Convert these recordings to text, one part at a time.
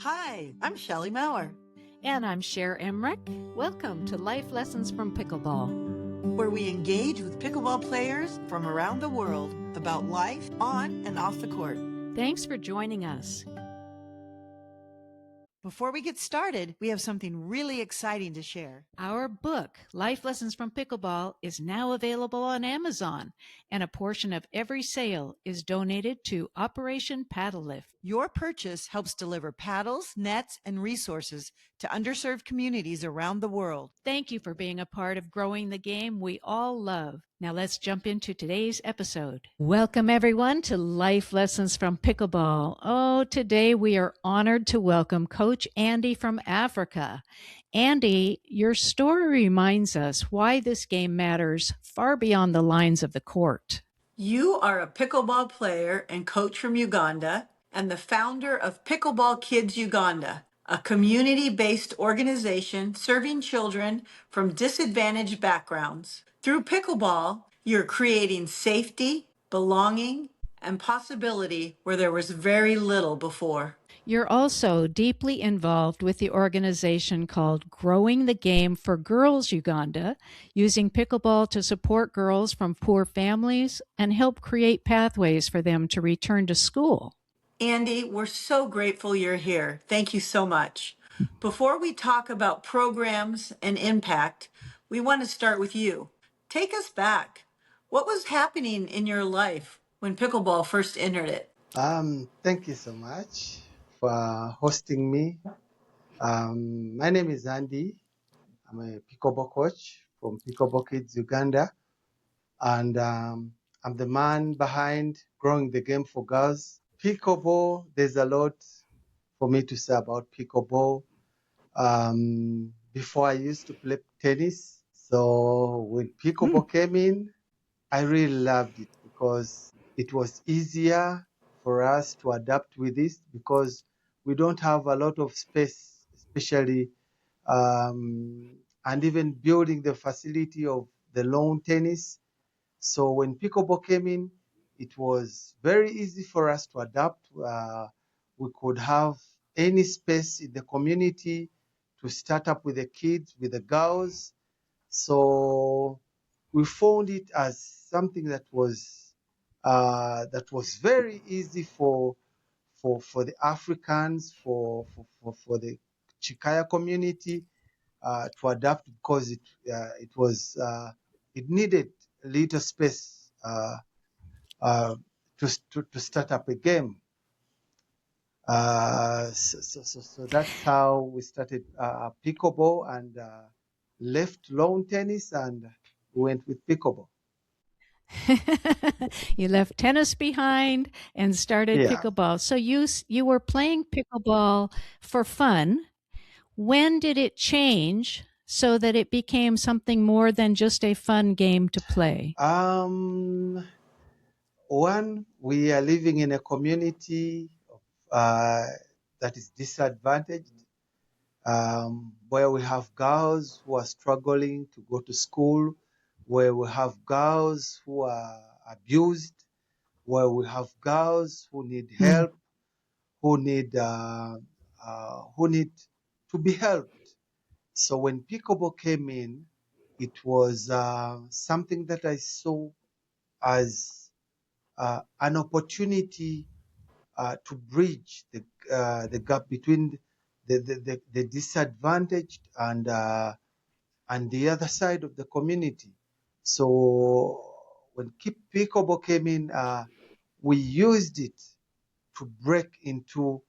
Hi, I'm Shelley Maurer, And I'm Cher Emmerich. Welcome to Life Lessons from Pickleball, where we engage with pickleball players from around the world about life on and off the court. Thanks for joining us. Before we get started, we have something really exciting to share. Our book, Life Lessons from Pickleball, is now available on Amazon, and a portion of every sale is donated to Operation PaddleLift. Your purchase helps deliver paddles, nets, and resources to underserved communities around the world. Thank you for being a part of growing the game we all love. Now let's jump into today's episode. Welcome everyone to Life Lessons from Pickleball. Oh, today we are honored to welcome Coach Andy from Africa. Andy, your story reminds us why this game matters far beyond the lines of the court. You are a pickleball player and coach from Uganda and the founder of Pickleball Kids Uganda, a community-based organization serving children from disadvantaged backgrounds. Through pickleball, you're creating safety, belonging, and possibility where there was very little before. You're also deeply involved with the organization called Growing the Game for Girls Uganda, using pickleball to support girls from poor families and help create pathways for them to return to school. Andy, we're so grateful you're here. Thank you so much. Before we talk about programs and impact, we want to start with you. Take us back. What was happening in your life when pickleball first entered it? Thank you so much for hosting me. My name is Andy. I'm a pickleball coach from Pickleball Kids Uganda, and I'm the man behind Growing the Game for Girls. Pickleball, there's a lot for me to say about pickleball. Before I used to play tennis, so when pickleball came in, I really loved it because it was easier for us to adapt with this because we don't have a lot of space, especially and even building the facility of the lawn tennis. So when pickleball came in, it was very easy for us to adapt. We could have any space in the community to start up with the kids, with the girls. So we found it as something that was very easy for the Africans, for the Chikaya community to adapt because it needed a little space to start up a game. So that's how we started pickleball and left lawn tennis and went with pickleball. You left tennis behind and started Yeah. pickleball. So you were playing pickleball for fun. When did it change so that it became something more than just a fun game to play? One, we are living in a community that is disadvantaged, where we have girls who are struggling to go to school, where we have girls who are abused, where we have girls who need help, who need to be helped. So when pickleball came in, it was something that I saw as an opportunity to bridge the gap between the disadvantaged and the other side of the community. So when pickleball came in, we used it to break into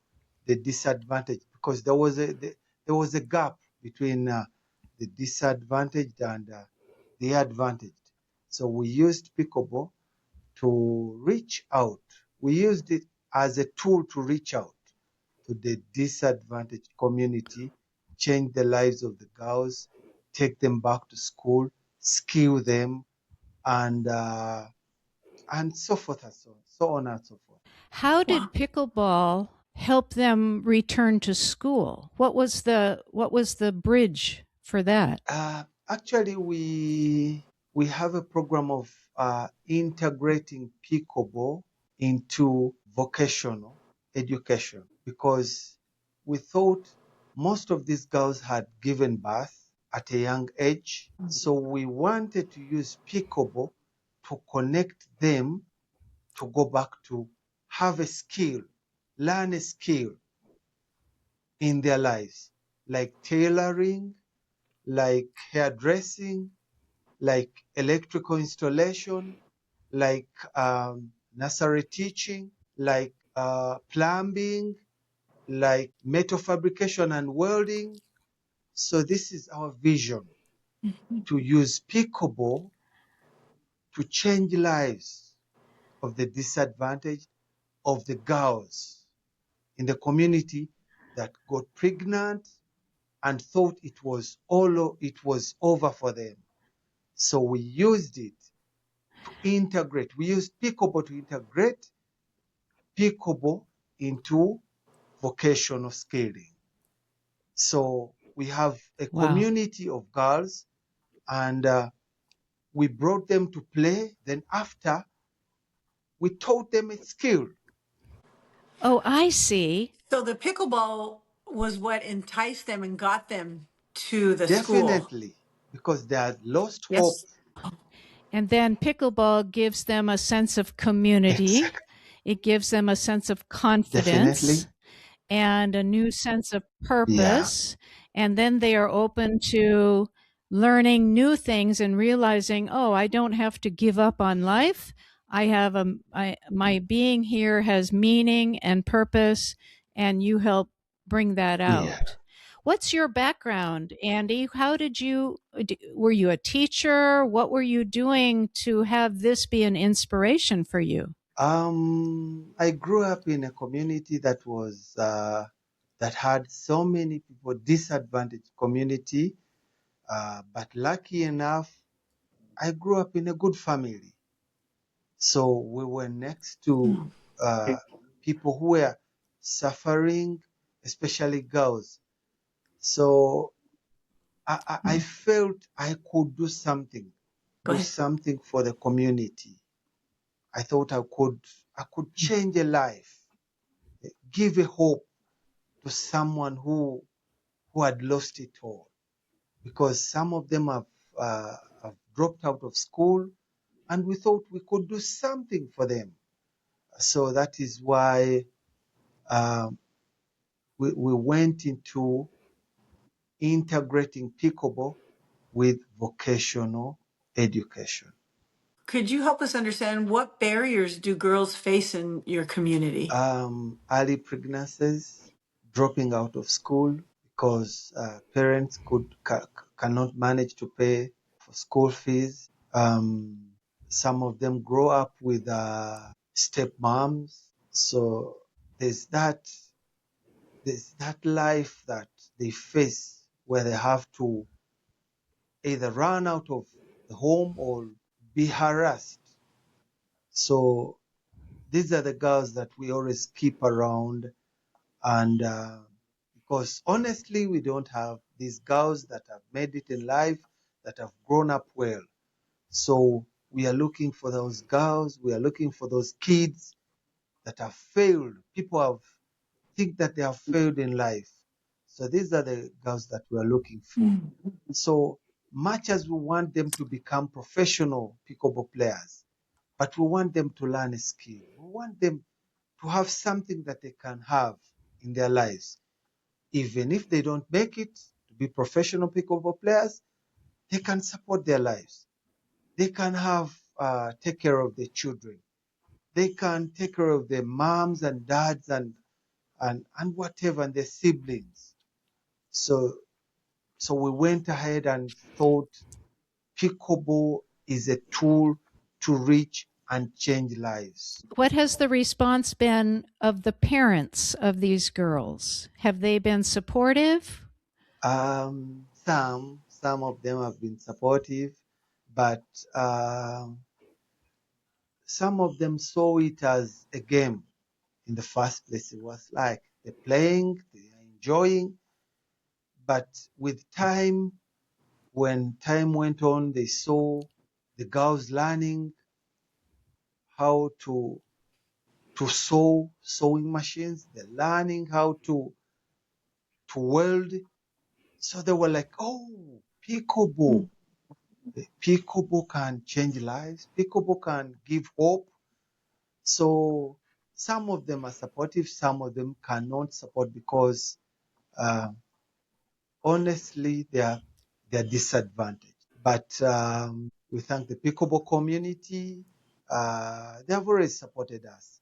the disadvantaged because there was a gap between the disadvantaged and the advantaged. So we used pickleball to reach out. We used it as a tool to reach out to the disadvantaged community, change the lives of the girls, take them back to school, skill them, and so forth and so on and so forth. How did pickleball help them return to school? What was the bridge for that? Actually, we have a program of integrating pickleball into vocational education because we thought most of these girls had given birth at a young age. So we wanted to use pickleball to connect them to go back to have a skill, learn a skill in their lives, like tailoring, like hairdressing, like electrical installation, like nursery teaching, like plumbing, like metal fabrication and welding. So this is our vision, to use pickleball to change lives of the disadvantaged, of the girls in the community that got pregnant and thought it was over for them. So we used it to integrate. We used pickleball to integrate pickleball into vocational skilling. So we have a Wow. community of girls, and we brought them to play. Then after, we taught them a skill. Oh, I see. So the pickleball was what enticed them and got them to the school. Definitely, because they had lost hope. Yes. And then pickleball gives them a sense of community. Exactly. It gives them a sense of confidence Definitely. and a new sense of Yeah. purpose. And then they are open to learning new things and realizing, oh, I don't have to give up on life. My being here has meaning and purpose, and you help bring that Yeah. out. What's your background, Andy? Were you a teacher? What were you doing to have this be an inspiration for you? I grew up in a community that had so many people, disadvantaged community. But lucky enough, I grew up in a good family. So we were next to people who were suffering, especially girls. So I felt I could Go do ahead. something for the community. I thought I could change a life, give a hope to someone who had lost it all, because some of them have dropped out of school, and we thought we could do something for them. So that is why um, we went into integrating pickleball with vocational education. Could you help us understand what barriers do girls face in your community? Early pregnancies, dropping out of school because parents cannot manage to pay for school fees. Some of them grow up with stepmoms, so there's that there's that life that they face where they have to either run out of the home or be harassed. So these are the girls that we always keep around. And because honestly, we don't have these girls that have made it in life, that have grown up well. So we are looking for those girls, we are looking for those kids that have failed. People have think that they have failed in life. So these are the girls that we are looking for. So much as we want them to become professional pickleball players, but we want them to learn a skill. We want them to have something that they can have in their lives. Even if they don't make it to be professional pickleball players, they can support their lives. They can take care of their children. They can take care of their moms and dads and whatever, and their siblings. So so we went ahead and thought pickleball is a tool to reach and change lives. What has the response been of the parents of these girls? Have they been supportive? Some of them have been supportive, but some of them saw it as a game in the first place. It was like they're playing, they're enjoying, but with time, when time went on, they saw the girls learning how to sew, sewing machines. They're learning how to to weld. So they were like, oh, pickleball. Pickleball can change lives. Pickleball can give hope. So some of them are supportive, some of them cannot support because honestly they're disadvantaged. But we thank the pickleball community. They have always supported us,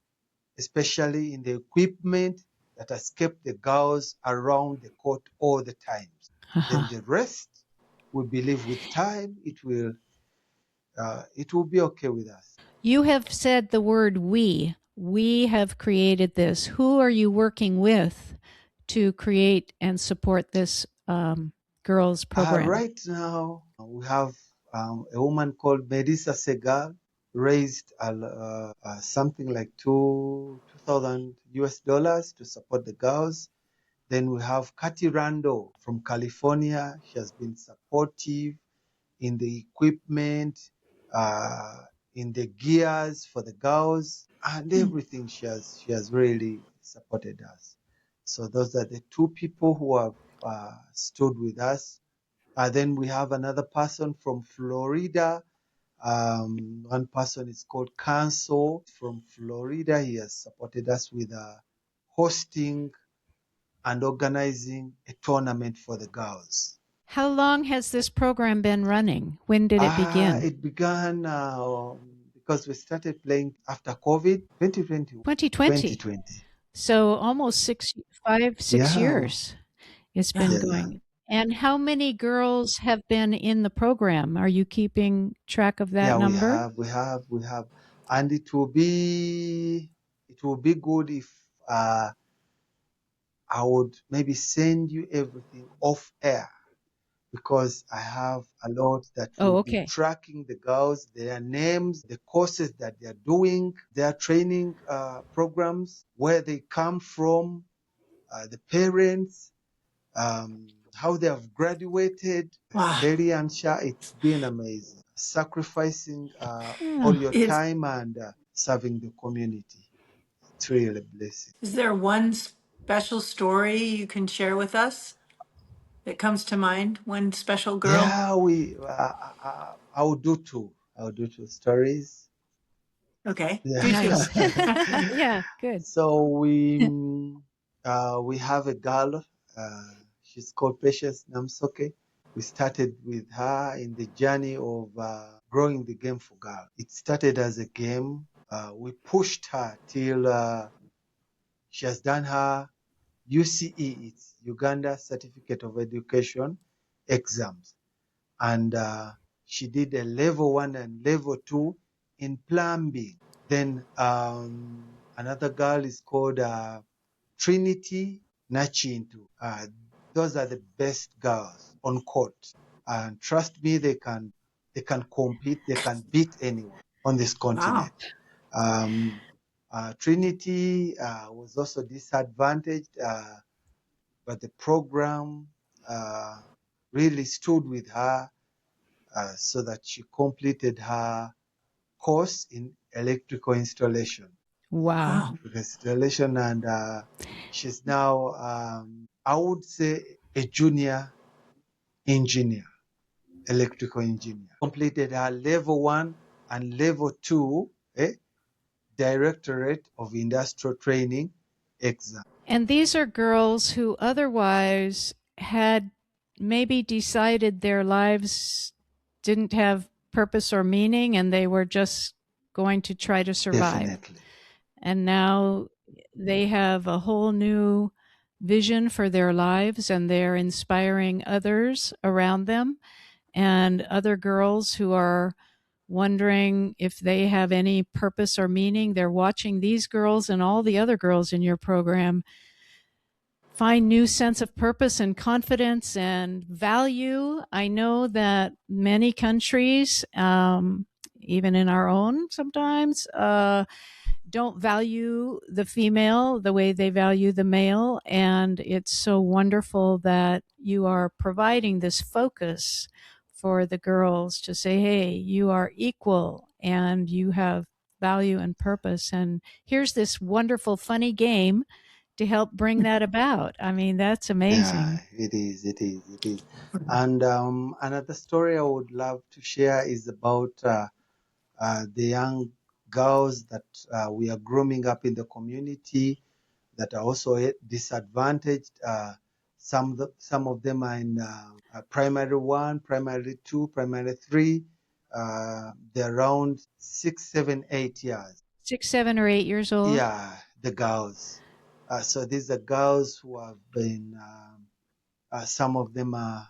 especially in the equipment that has kept the girls around the court all the time. Then the rest, we believe with time it will be okay with us. You have said the word we. We have created this. Who are you working with to create and support this girls program? Right now, we have a woman called Melissa Segal raised something like $2,000 to support the girls. Then we have Katy Rando from California. She has been supportive in the equipment, uh, in the gears for the girls, and everything. She has really supported us. So those are the two people who have stood with us. Then we have another person from Florida. One person is called Canso from Florida. He has supported us with hosting and organizing a tournament for the girls. How long has this program been running? When did it begin? It began because we started playing after COVID, 2020. 2020. So almost 6 Yeah. years it's been Yeah. going. And how many girls have been in the program? Are you keeping track of that Yeah, number? we have, and it will be good if I would maybe send you everything off air because I have a lot that Oh, will be okay. tracking the girls, their names, the courses that they're doing, their training programs, where they come from, the parents, how they have graduated. Wow. Kelly and Shah, it's been amazing. Sacrificing all Yeah. your Is time and serving the community. It's really a blessing. is there one special story you can share with us that comes to mind? One special girl? Yeah, I will do two. I will do two stories. Okay, Yeah. do two. Nice. Yeah, good. So we have a girl. She's called Patience Namsoke. We started with her in the journey of growing the game for girls. It started as a game. We pushed her till she has done her UCE, it's Uganda Certificate of Education exams. And she did a level 1 and level 2 in plumbing. Then another girl is called Trinity Nachintu. Those are the best girls on court. And trust me, they can compete, they can beat anyone on this Wow. continent. Um, Trinity was also disadvantaged, but the program uh, really stood with her so that she completed her course in electrical installation. Wow. Wow. Electrical installation, and she's now, I would say, a junior engineer, electrical engineer. Completed her level 1 and level 2, Directorate of Industrial Training exam. And these are girls who otherwise had maybe decided their lives didn't have purpose or meaning and they were just going to try to survive. Definitely. And now they have a whole new vision for their lives and they're inspiring others around them and other girls who are wondering if they have any purpose or meaning. They're watching these girls and all the other girls in your program find new sense of purpose and confidence and value. I know that many countries, even in our own sometimes, don't value the female the way they value the male. And it's so wonderful that you are providing this focus for the girls to say, hey, you are equal and you have value and purpose. And here's this wonderful, funny game to help bring that about. I mean, that's Yeah, amazing. it is. And another story I would love to share is about the young girls that we are grooming up in the community that are also disadvantaged. Some of them are in primary one, primary two, primary three. They're around 6, 7, 8 years. 6, 7, or 8 years old. Yeah, the girls. So these are girls who have been. Some of them are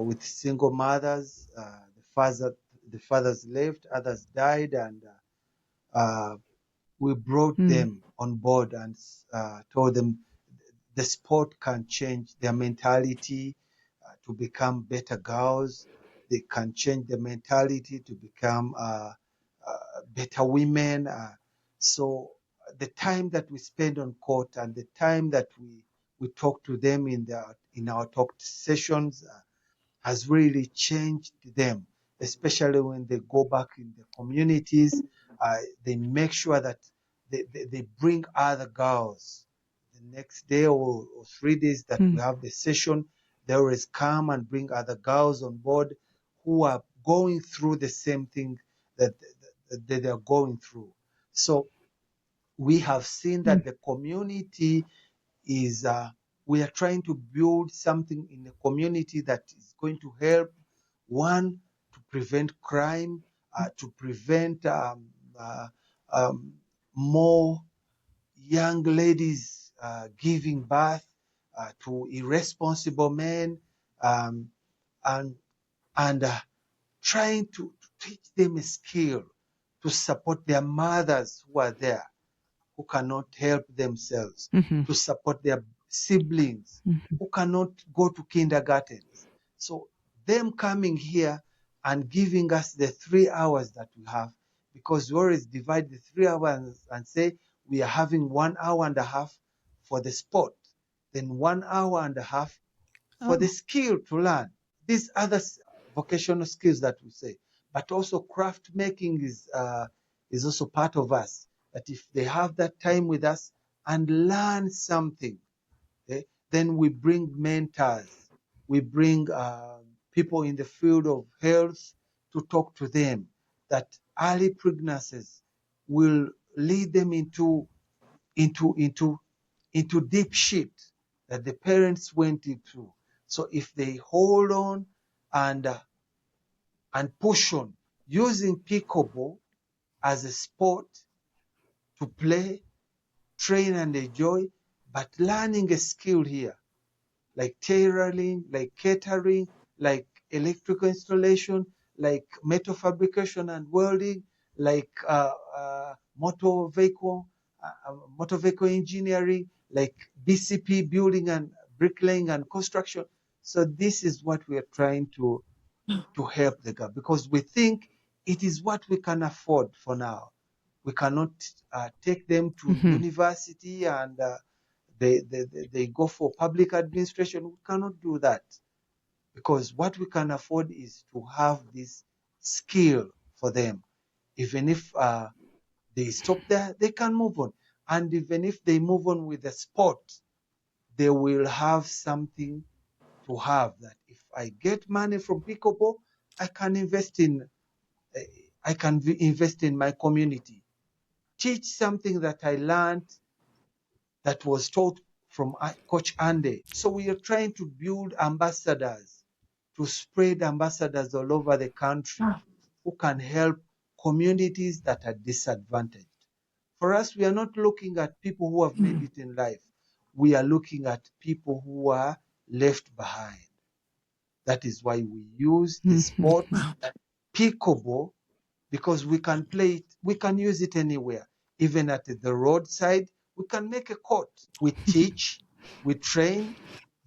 with single mothers. The fathers left, others died, and we brought Hmm. them on board and told them the sport can change their mentality to become better girls. They can change the mentality to become better women. So the time that we spend on court and the time that we talk to them in our talk sessions has really changed them, especially when they go back in the communities. They make sure that they bring other girls. The next day or 3 days that Hmm. we have the session, they always come and bring other girls on board who are going through the same thing that they are going through. So we have seen Hmm. that the community is we are trying to build something in the community that is going to help one to prevent crime, to prevent uh, um, more young ladies giving birth to irresponsible men, um, and and trying to teach them a skill to support their mothers who are there who cannot help themselves, Hmm. to support their siblings Hmm. who cannot go to kindergartens. So them coming here and giving us the 3 hours that we have, because we always divide the 3 hours and say we are having 1 hour and a half for the sport, then 1 hour and a half for the Oh. skill to learn. These other vocational skills that we say, but also craft making is also part of us. That if they have that time with us and learn something, then we bring mentors, we bring people in the field of health to talk to them. That early pregnancies will lead them into into into deep shit that the parents went into. So if they hold on and uh, and push on using pickleball as a sport to play, train and enjoy, but learning a skill here like tailoring, like catering, like electrical installation, like metal fabrication and welding, like motor vehicle engineering, like BCP building and bricklaying and construction. So this is what we are trying to help the gap because we think it is what we can afford for now. We cannot take them to Hmm. university and they go for public administration. We cannot do that because what we can afford is to have this skill for them. Even if they stop there, they can move on. And even if they move on with the sport, they will have something to have that if I get money from pickleball, I can invest in eh, invest in my community. Teach something that I learned that was taught from Coach Andy. So we are trying to build ambassadors, to spread ambassadors all over the country who can help communities that are disadvantaged. For us, we are not looking at people who have made it in life. We are looking at people who are left behind. That is why we use the Hmm. sport pickleball because we can play it, we can use it anywhere, even at the roadside. We can make a court. We teach, we train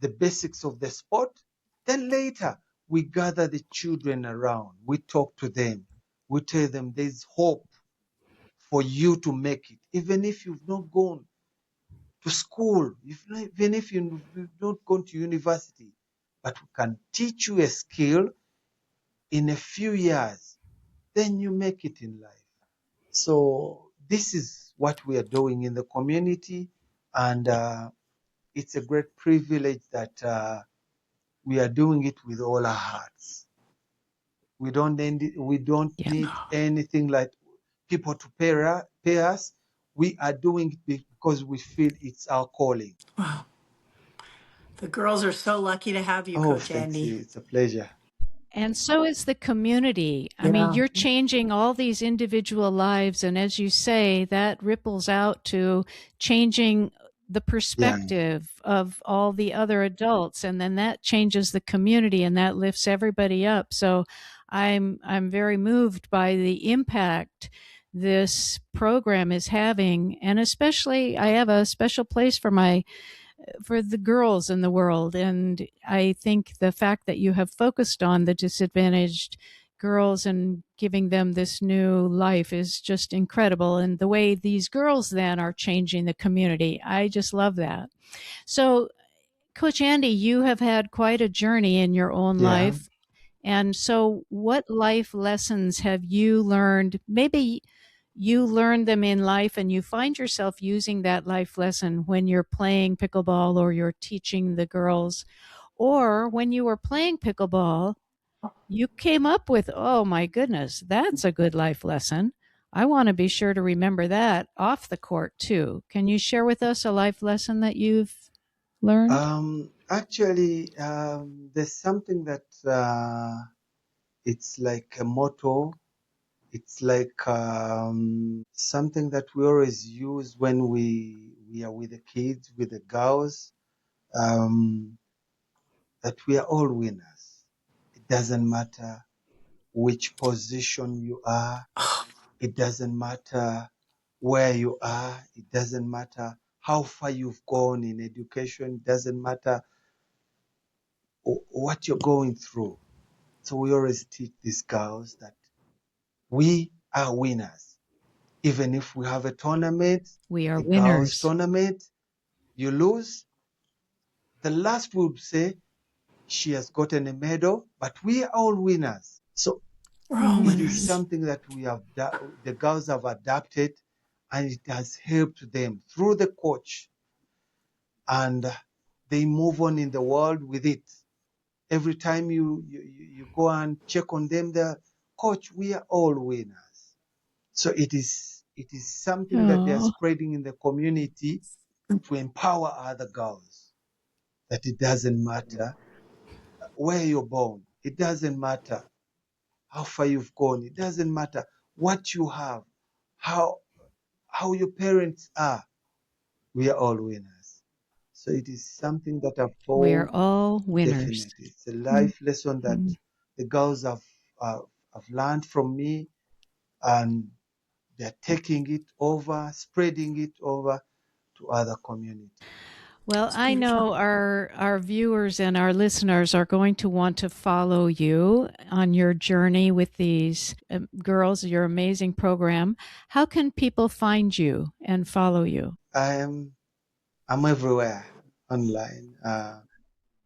the basics of the sport. Then later, we gather the children around. We talk to them. We tell them there's hope for you to make it, even if you've not gone to school, even if you've not gone to university. But we can teach you a skill in a few years, then you make it in life. So this is what we are doing in the community, And it's a great privilege that we are doing it with all our hearts. We don't Yeah. need anything like people to pay us. We are doing it because we feel it's our calling. Wow. The girls are so lucky to have you, Oh, Coach thank you. Andy. It's a pleasure. And so is the community. I mean, Yeah. you're changing all these individual lives. And as you say, that ripples out to changing the Yeah. perspective of all the other adults. And then that changes the community and that lifts everybody up. So I'm very moved by the impact this program is having. And especially I have a special place for the girls in the world. And I think the fact that you have focused on the disadvantaged girls and giving them this new life is just incredible. And the way these girls then are changing the community, I just love that. So, Coach Andy, you have had quite a journey in your own Yeah. life. And so, what life lessons have you learned? Maybe you learned them in life and you find yourself using that life lesson when you're playing pickleball or you're teaching the girls. Or when you were playing pickleball, you came up with, oh my goodness, that's a good life lesson. I want to be sure to remember that off the court too. Can you share with us a life lesson that you've learned? Actually, there's something that it's like a motto. It's like something that we always use when we are with the kids, with the girls, that we are all winners. It doesn't matter which position you are. It doesn't matter where you are. It doesn't matter how far you've gone in education. It doesn't matter what you're going through. So we always teach these girls that we are winners. Even if we have a tournament, We are a girls winners. tournament, you lose, the last would say she has gotten a medal, but we are all winners. So We're all it is Mm. winners. something that the girls have adapted, and it has helped them through the coach, and they move on in the world with it. Every time you go and check on them, the coach, we are all winners. So it is something that they are Oh, spreading in the community to empower other girls. That it doesn't matter where you're born. It doesn't matter how far you've gone. It doesn't matter what you have, how your parents are. We are all winners. So it is something that I've we are told. all winners. Definitely, it's a life lesson that Mhm. the girls uh, have learned from me, and they're taking it over, spreading it over to other communities. Well, It's I beautiful. know our viewers and our listeners are going to want to follow you on your journey with these girls, your amazing program. How can people find you and follow you? I'm everywhere online.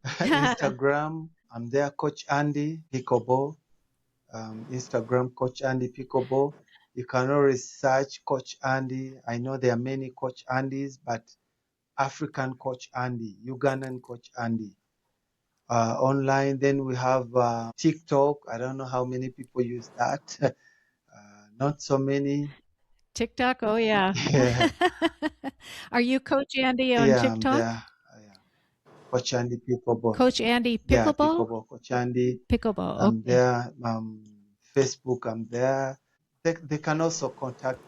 Instagram, I'm there, Coach Andy Pickleball. Instagram, Coach Andy Pickleball. You can always search Coach Andy. I know there are many Coach Andys, but African Coach Andy, Ugandan Coach Andy. Online, then we have TikTok. I don't know how many people use that. Not so many. TikTok? Oh, yeah. Yeah, Are you Coach Andy on yeah, I'm TikTok? there. Yeah. Coach Andy Pickleball. Coach Andy Yeah, Pickleball? Pickleball, Coach Andy. Pickleball. I'm Okay. there. Facebook, I'm there. They can also contact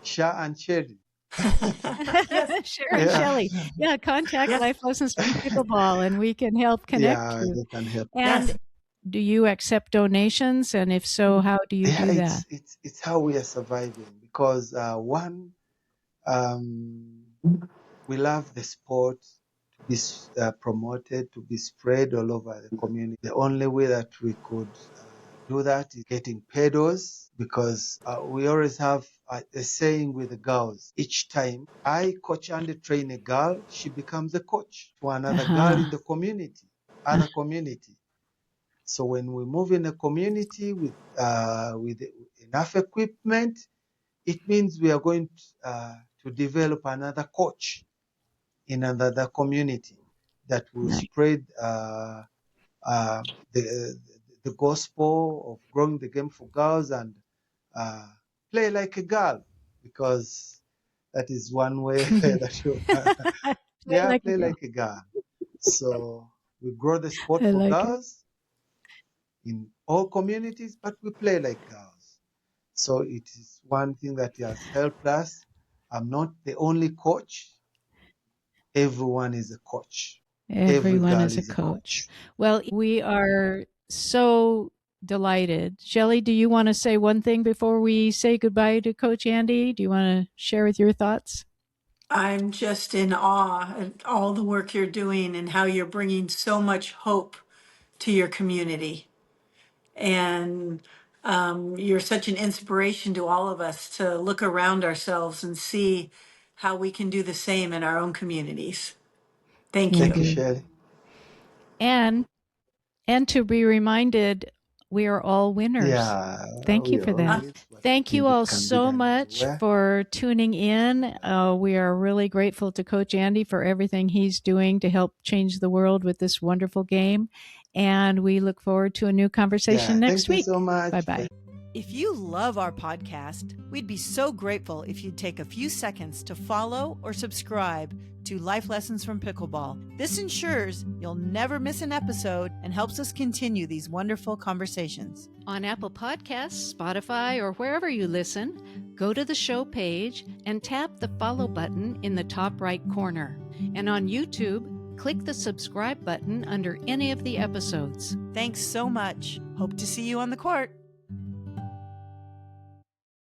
Sha and Sherry. Yes. Sharon Yeah, Shelley. Yeah, contact Yes. Life Lessons from Pickleball and we can help connect yeah, you. they can help. And Yes. do you accept donations? And if so, how do you Yeah, do that? it's how we are surviving because one, um, we love the sport to be promoted, to be spread all over the community. The only way that we could do that is getting pedals because we always have a saying with the girls. Each time I coach and train a girl, she becomes a coach to another girl Uh-huh. in the community, other community. So when we move in a community with enough equipment, it means we are going to develop another coach in another community that will Nice. spread the gospel of growing the game for girls and play like a girl, because that is one way that you Play yeah, like a play girl. like a girl. So we grow the sport I for like it. girls in all communities, but we play like girls. So it is one thing that has helped us. I'm not the only coach. Everyone is a coach. Every Everyone girl is a is a coach. coach. Well, we are so delighted. Shelley, do you want to say one thing before we say goodbye to Coach Andy? Do you want to share with your thoughts? I'm just in awe at all the work you're doing and how you're bringing so much hope to your community. And you're such an inspiration to all of us to look around ourselves and see how we can do the same in our own communities. Thank you. Thank you, Indeed. Shirley. And to be reminded we are all winners. Yeah, Thank you we for that. always, what Thank can you be all can be so done much everywhere. for tuning in. We are really grateful to Coach Andy for everything he's doing to help change the world with this wonderful game. And we look forward to a new conversation Yeah, next thank you so week. much. Bye bye. If you love our podcast, we'd be so grateful if you'd take a few seconds to follow or subscribe to Life Lessons from Pickleball. This ensures you'll never miss an episode and helps us continue these wonderful conversations. On Apple Podcasts, Spotify, or wherever you listen, go to the show page and tap the follow button in the top right corner. And on YouTube, click the subscribe button under any of the episodes. Thanks so much. Hope to see you on the court.